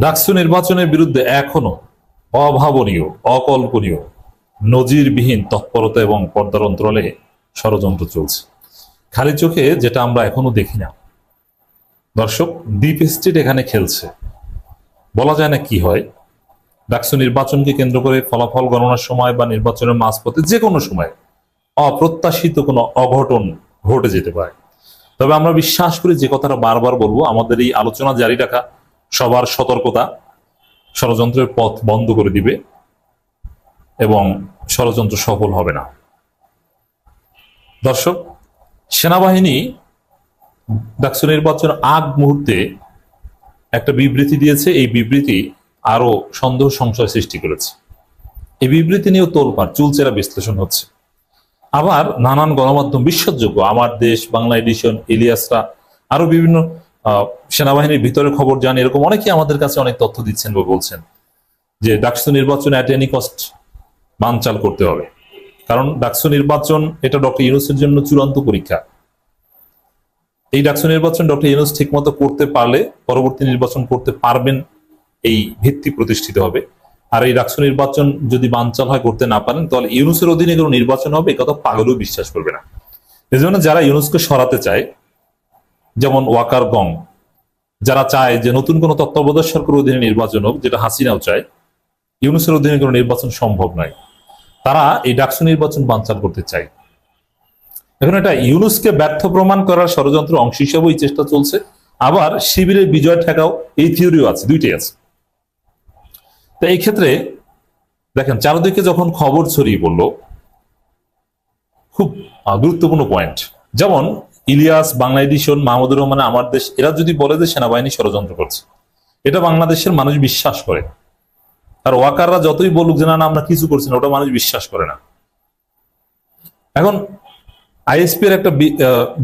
ডাকসু নির্বাচনের বিরুদ্ধে এখনো অভাবনীয়, অকল্পনীয়, নজিরবিহীন তৎপরতা এবং পর্দার অন্তরালে ষড়যন্ত্র চলছে। খালি চোখে যেটা আমরা এখনো দেখি না। দর্শক, ডিপ স্টেট এখানে খেলছে। বলা যায় না কি হয়। ডাকসু নির্বাচনকে কেন্দ্র করে ফলাফল গণনার সময় বা নির্বাচনের মাঝপথে যে কোনো সময় অপ্রত্যাশিত কোনো অঘটন ঘটে যেতে পারে। তবে আমরা বিশ্বাস করি, যে কথাটা বারবার বলবো, আমাদের এই আলোচনা জারি রাখা সবার সতর্কতা ষড়যন্ত্রের পথ বন্ধ করে দিবে এবং ষড়যন্ত্র সফল হবে না। দর্শক, সেনাবাহিনী ডাকসু নির্বাচন আগ মুহূর্তে একটা বিবৃতি দিয়েছে। এই বিবৃতি আরো সন্দেহ সংশয় সৃষ্টি করেছে। এই বিবৃতি নিয়েও তোলপাড়, চুলচেরা বিশ্লেষণ হচ্ছে। আবার নানান গণমাধ্যম, বিশ্বাসযোগ্য আমার দেশ, বাংলা এডিশন, ইলিয়াসরা, আরো বিভিন্ন সেনাবাহিনীর ভিতরে খবর জান, এরকম অনেকেই আমাদের কাছে অনেক তথ্য দিচ্ছেন বা বলছেন যে ডাকসু নির্বাচন অ্যাট এনি কস্ট বানচাল করতে হবে। কারণ ডাকসু নির্বাচন এটা ডক্টর ইউনূসের জন্য চূড়ান্ত পরীক্ষা। এই ডাকসু নির্বাচন ডক্টর ইউনূস ঠিক মতো করতে পারলে পরবর্তী নির্বাচন করতে পারবেন, এই ভিত্তি প্রতিষ্ঠিত হবে। আর এই ডাকসু নির্বাচন যদি বানচাল হয়, করতে না পারেন, তাহলে ইউনূসের অধীনে কোনো নির্বাচন হবে, এই কথা পাগলও বিশ্বাস করবে না। এই জন্য যারা ইউনূসকে সরাতে চায়, যেমন ওয়াকার গং, যারা চায় যে নতুন কোনো তত্ত্বাবধায়ক সরকারের অধীনে নির্বাচন হোক, যেটা হাসিনাও চায়, ইউনূসের অধীনে কোনো নির্বাচন সম্ভব নয়, তারা এই ডাকসু নির্বাচন বানচাল করতে চায়। এখন এটা ইউনূসকে ব্যর্থ প্রমাণ করার ষড়যন্ত্র অংশ হিসেবে এই চেষ্টা চলছে। আবার শিবিরের বিজয় ঠেকাও এই থিওরিও আছে, দুইটাই আছে। তো এই ক্ষেত্রে দেখেন, চারদিকে যখন খবর ছড়িয়ে পড়ল, খুব গুরুত্বপূর্ণ পয়েন্ট, যেমন ইলিয়াস, বাংলা এডিশন, মাহমুদুর রহমান, আমার দেশ, এরা যদি বলে যে সেনাবাহিনী ষড়যন্ত্র করছে, এটা বাংলাদেশের মানুষ বিশ্বাস করে। আর ওয়াকাররা যতই বলুক যে না আমরা কিছু করছি না, ওটা মানুষ বিশ্বাস করে না। এখন আইএসপি এর একটা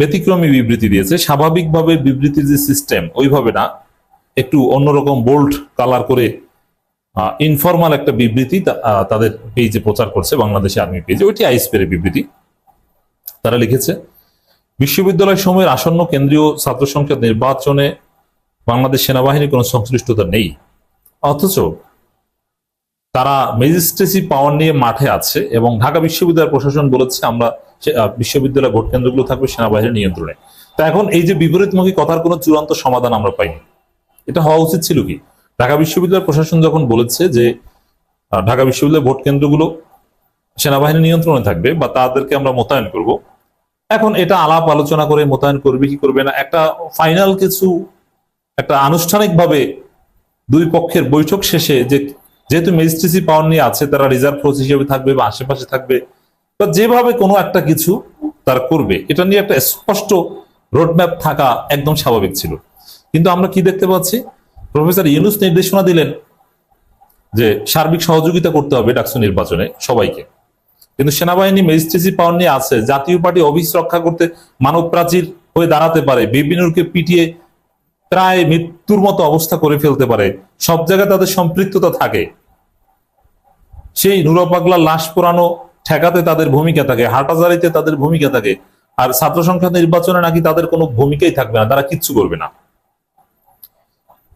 ব্যতিক্রমী বিবৃতি দিয়েছে। স্বাভাবিকভাবে বিবৃতির যে সিস্টেম, ওইভাবে না, একটু অন্যরকম বোল্ড কালার করে ইনফরমাল একটা বিবৃতি তাদের পেজে প্রচার করছে, বাংলাদেশ আর্মি পেজে। ওইটি আইএসপি এর বিবৃতি। তারা লিখেছে, বিশ্ববিদ্যালয় সময়ের আসন্ন কেন্দ্রীয় ছাত্র সংসদ নির্বাচনে বাংলাদেশ সেনাবাহিনীর কোনো সংশ্লিষ্টতা নেই, অথচ তারা ম্যাজিস্ট্রেসি পাওয়ার নিয়ে মাঠে আছে এবং ঢাকা বিশ্ববিদ্যালয় প্রশাসন বলেছে আমরা বিশ্ববিদ্যালয় ভোট কেন্দ্রগুলো থাকবে সেনাবাহিনীর নিয়ন্ত্রণে। তা এখন এই যে বিপরীতমুখী কথার কোনো চূড়ান্ত সমাধান আমরা পাইনি। এটা হওয়া উচিত ছিল কি, ঢাকা বিশ্ববিদ্যালয় প্রশাসন যখন বলেছে যে ঢাকা বিশ্ববিদ্যালয় ভোট কেন্দ্রগুলো সেনাবাহিনীর নিয়ন্ত্রণে থাকবে বা তাদেরকে আমরা মোতায়েন করব, এখন এটা আলাপ আলোচনা করে মোতায়েন করবে কি করবে না, একটা ফাইনাল কিছু, একটা আনুষ্ঠানিকভাবে দুই পক্ষের বৈঠক শেষে, যে যেহেতু ম্যাজিস্ট্রেসি পাওয়ার নিয়ে আছে, তারা রিজার্ভ ফোর্স হিসেবে থাকবে বা আশেপাশে থাকবে বা যেভাবে কোনো একটা কিছু তারা করবে, এটা নিয়ে একটা স্পষ্ট রোডম্যাপ থাকা একদম স্বাভাবিক ছিল। কিন্তু আমরা কি দেখতে পাচ্ছি, প্রফেসর ইউনূস নির্দেশনা দিলেন যে সার্বিক সহযোগিতা করতে হবে ডাকসু নির্বাচনে সবাইকে, কিন্তু সেনাবাহিনী ম্যাজিস্ট্রেসি পাওয়ার নিয়ে আছে, জাতীয় পার্টি অফিস রক্ষা করতে মানব প্রাচীর হয়ে দাঁড়াতে পারে, বিপিনুরকে পিটিয়ে প্রায় মৃত্যুর মতো অবস্থা করে ফেলতে পারে, সব জায়গায় তাদের সম্পৃক্ততা থাকে, সেই নুরা পাগলার লাশ পোড়ানো ঠেকাতে তাদের ভূমিকা থাকে, হাটাজারিতে তাদের ভূমিকা থাকে, আর ছাত্র সংসদ নির্বাচনে নাকি তাদের কোনো ভূমিকাই থাকবে না, তারা কিচ্ছু করবে না।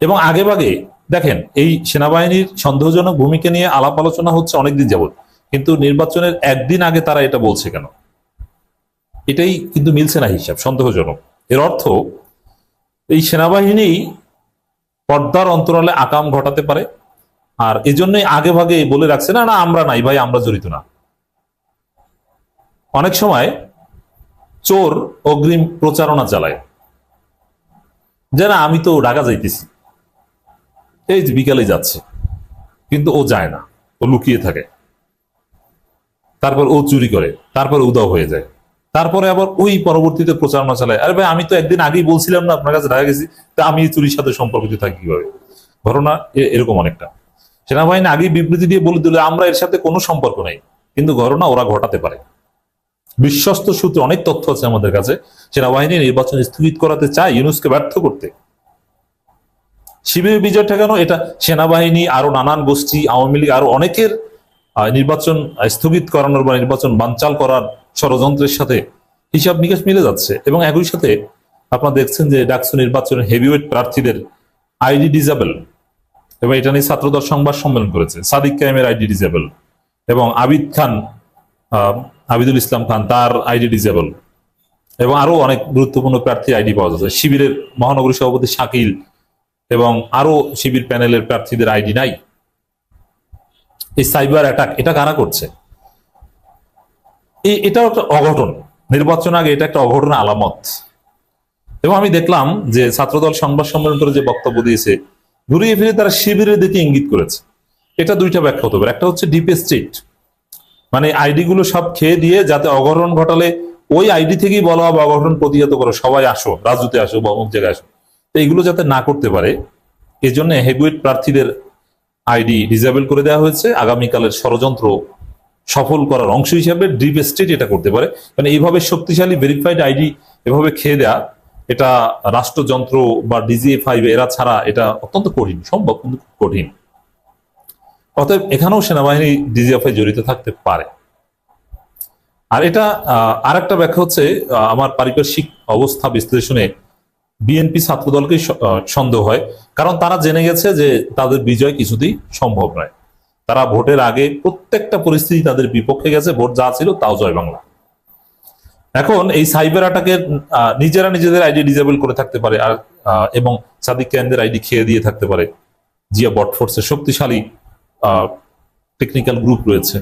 এবং আগে ভাগে দেখেন, এই সেনাবাহিনীর সন্দেহজনক ভূমিকা নিয়ে আলাপ আলোচনা হচ্ছে অনেকদিন যাবত, কিন্তু নির্বাচনের একদিন আগে তারা এটা বলছে কেন? এটাই কিন্তু মিলছে না হিসাব, সন্দেহজনক। এর অর্থ এই সেনাবাহিনী পর্দার অন্তরালে আকাম ঘটাতে পারে, আর এই জন্যই আগে ভাগে বলে রাখছে না না আমরা নাই ভাই, আমরা জড়িত না। অনেক সময় চোর অগ্রিম প্রচারণা চালায় যে না আমি তো ঢাকা যাইতেছি, এই যে বিকালে যাচ্ছে, কিন্তু ও যায় না, ও লুকিয়ে থাকে, তারপর ও চুরি করে, তারপর উদাও হয়ে যায়, তারপরে আবার ওই পরবর্তীতে প্রচারণা চালায়, আরে ভাই আমি তো একদিন আগেই বলছিলাম না আপনার কাছে ঢাকা গেছি, তা আমি চুরির সাথে সম্পর্কিত থাকি কিভাবে? ঘটনা এরকম অনেকটা। সেনাবাহিনী আগেই বিবৃতি দিয়ে বলে দিলে আমরা এর সাথে কোনো সম্পর্ক নেই, কিন্তু ঘটনা ওরা ঘটাতে পারে। বিশ্বস্ত সূত্রে অনেক তথ্য আছে আমাদের কাছে, সেনাবাহিনী নির্বাচন স্থগিত করাতে চায় ইউনূসকে ব্যর্থ করতে। শিবিরের বিজয় ঠেকানো, এটা সেনাবাহিনী, আরো নানান গোষ্ঠী, আওয়ামী লীগ, আরো অনেকের নির্বাচন স্থগিত করানোর বা নির্বাচন বানচাল করার ষড়যন্ত্রের সাথে হিসাব নিকাশ মিলে যাচ্ছে। এবং একই সাথে আপনারা দেখছেন যে ডাকসু নির্বাচনের হেভিওয়েট প্রার্থীদের আইডি ডিজেবল, এবং এটা নিয়ে ছাত্রদল সংবাদ সম্মেলন করেছে। সাদিক কায়েমের আইডি ডিজেবল, এবং আবিদুল ইসলাম খান তার আইডি ডিজেবল, এবং আরো অনেক গুরুত্বপূর্ণ প্রার্থী আইডি পাওয়া যাচ্ছে। শিবিরের মহানগরী সভাপতি শাকিল এবং আরো শিবির প্যানেলের প্রার্থীদের আইডি নাই। এই সাইবার অ্যাটাক এটা কারা করছে? এটাও একটা অঘটন, নির্বাচন আগে এটা একটা অঘটনের আলামত। এবং আমি দেখলাম যে ছাত্রদল সংবাদ সম্মেলন করে যে বক্তব্য দিয়েছে, ঘুরিয়ে ফিরে তারা শিবিরের দিকে ইঙ্গিত করেছে। এটা দুইটা ব্যাখ্যা হতে পারে। একটা হচ্ছে ডিপ স্টেট, মানে আইডি গুলো সব খেয়ে দিয়ে যাতে অঘটন ঘটালে ওই আইডি থেকেই বলা হবে অঘটন প্রতিহত করো, সবাই আসো, রাজুতে আসো বা অমুক জায়গায় আসো। তো এইগুলো যাতে না করতে পারে এই জন্য হেভিওয়েট প্রার্থীদের আইডি ডিসেবল করে দেওয়া হয়েছে। আগামীকালের ষড়যন্ত্র সফল করার অংশ হিসাবে ডিপ স্টেট এটা করতে পারে, মানে এইভাবে শক্তিশালী ভেরিফাইড আইডি এভাবে খেয়ে দেয়া, এটা রাষ্ট্রযন্ত্র বা DGA-5 এরা ছাড়া এটা অত্যন্ত কঠিন, সম্ভব কিন্তু খুব কঠিন। অতএব এখানেও সেনাবাহিনী DGA-5 জড়িত থাকতে পারে। আর এটা আর একটা ব্যাখ্যা হচ্ছে আমার পারিপার্শ্বিক অবস্থা বিশ্লেষণে বিএনপি ছাত্রদলকে সন্দেহ হয়, কারণ তারা জেনে গেছে যে তাদের বিজয় কিছুতেই সম্ভব নয়। তারা ভোটের আগে প্রত্যেকটা পরিস্থিতি তাদের বিপক্ষে গেছে, ভোট যা ছিল তাও জয় বাংলা। এখন এই সাইবার অ্যাটাকের নিজেরা নিজেদের আইডি ডিসেবল করে থাকতে পারে, আর এবং সাদিক কায়েমদের আইডি খেয়ে দিয়ে থাকতে পারে। জিয়া বট ফোর্সের শক্তিশালী টেকনিক্যাল গ্রুপ রয়েছে,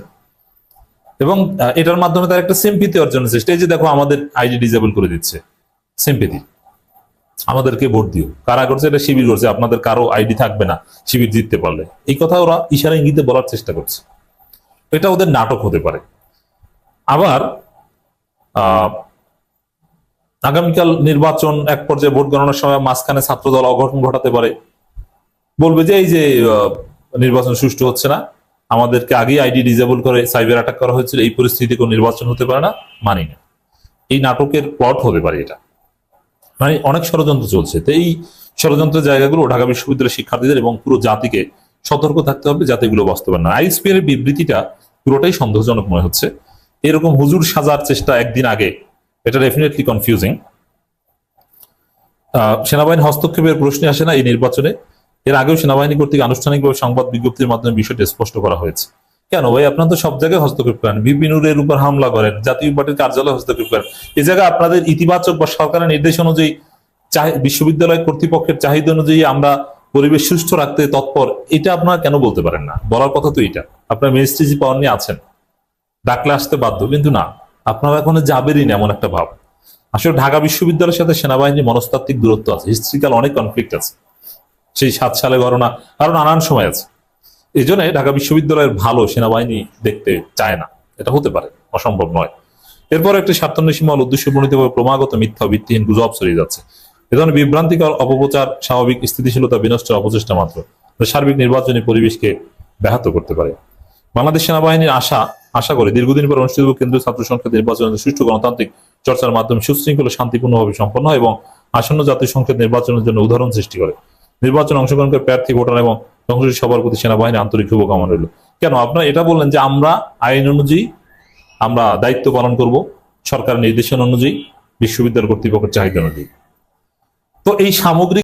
এবং এটার মাধ্যমে তার একটা সিম্পিতি অর্জনের চেষ্টা। এই যে দেখো আমাদের আইডি ডিসেবল করে দিচ্ছে, সিম্পিতি, আমাদেরকে ভোট দিও। কারা করছে? এটা শিবির করছে। আপনাদের কারো আইডি থাকবে না শিবির জিততে পারলে, এই কথা ওরা ইশারা ইঙ্গিতে বলার চেষ্টা করছে। এটা ওদের নাটক হতে পারে। আবার আগামীকাল নির্বাচন, এক পর্যায়ে ভোট গণনার সময় মাঝখানে ছাত্রদল অঘটন ঘটাতে পারে, বলবে যে এই যে নির্বাচন সুষ্ঠু হচ্ছে না, আমাদেরকে আগেই আইডি ডিসেবল করে সাইবার অ্যাটাক করা হয়েছিল, এই পরিস্থিতি কোনো নির্বাচন হতে পারে না, মানি না। এই নাটকের প্লট হতে পারে এটা, মানে অনেক ষড়যন্ত্র চলছে। তো এই ষড়যন্ত্রের জায়গাগুলো ঢাকা বিশ্ববিদ্যালয়ের শিক্ষার্থীদের এবং পুরো জাতিকে সতর্ক থাকতে হবে যাতে এগুলো বাস্তবায়ন না। আইএসপি এর বিবৃতিটা পুরোটাই সন্দেহজনক মনে হচ্ছে। এরকম হুজুর সাজার চেষ্টা একদিন আগে, এটা ডেফিনেটলি কনফিউজিং। সেনাবাহিনী হস্তক্ষেপের প্রশ্নে আসে না এই নির্বাচনে। এর আগেও সেনাবাহিনী কর্তৃক আনুষ্ঠানিকভাবে সংবাদ বিজ্ঞপ্তির মাধ্যমে বিষয়টি স্পষ্ট করা হয়েছে। কেন ভাই, আপনারা তো সব জায়গায় হস্তক্ষেপ করেন, ভিপি নুরের উপর হামলা করেন, জাতীয় পার্টির কার্যালয়ে হস্তক্ষেপ করেন। এই জায়গায় আপনাদের ইতিবাচক বা সরকারের নির্দেশ অনুযায়ী বিশ্ববিদ্যালয় কর্তৃপক্ষের চাহিদা অনুযায়ী আমরা পরিবেশ সুস্থ রাখতে তৎপর, এটা আপনারা কেন বলতে পারেন না? বলার কথা তো এটা, আপনার মিনিস্ট্রি পাওয়ার নিয়ে আছেন, ডাকলে আসতে বাধ্য, কিন্তু না, আপনারা এখন যাবেনই না এমন একটা ভাব। আসলে ঢাকা বিশ্ববিদ্যালয়ের সাথে সেনাবাহিনীর মনস্তাত্ত্বিক দূরত্ব আছে, হিস্ট্রিক্যাল অনেক কনফ্লিক্ট আছে, সেই 7 সালে ঘটনা আরো নানান সময় আছে। এই জন্য ঢাকা বিশ্ববিদ্যালয়ের ভালো সেনাবাহিনী দেখতে চায় না, এটা হতে পারে, অসম্ভব নয়। এরপর একটি স্বার্থান্বেষীমূলক উদ্দেশ্য প্রণীতভাবে ক্রমাগত মিথ্যা ভিত্তিহীন গুজব ছড়িয়ে যাচ্ছে। এ ধরনের বিভ্রান্তিকর অপপ্রচার স্বাভাবিক স্থিতিশীলতা বিনষ্টের অপচেষ্টা মাত্র, সার্বিক নির্বাচনী পরিবেশকে ব্যাহত করতে পারে। বাংলাদেশ সেনাবাহিনীর আশা করে দীর্ঘদিন পর অনুষ্ঠিত কেন্দ্রীয় ছাত্র সংসদ নির্বাচনের সুষ্ঠু গণতান্ত্রিক চর্চার মাধ্যমে সুশৃঙ্খল শান্তিপূর্ণভাবে সম্পন্ন হয় এবং আসন্ন জাতীয় সংসদ নির্বাচনের জন্য উদাহরণ সৃষ্টি করে। নির্বাচন অংশগ্রহণকারী প্রার্থী, ভোটার এবং সংসদের সবার প্রতি সেনাবাহিনী আন্তরিক শুভকামনা রইল। কেন আপনারা এটা বললেন যে আমরা আইন অনুযায়ী আমরা দায়িত্ব পালন করব, সরকারের নির্দেশনা অনুযায়ী, বিশ্ববিদ্যালয় কর্তৃপক্ষের চাহিদা অনুযায়ী। তো এই সামগ্রিক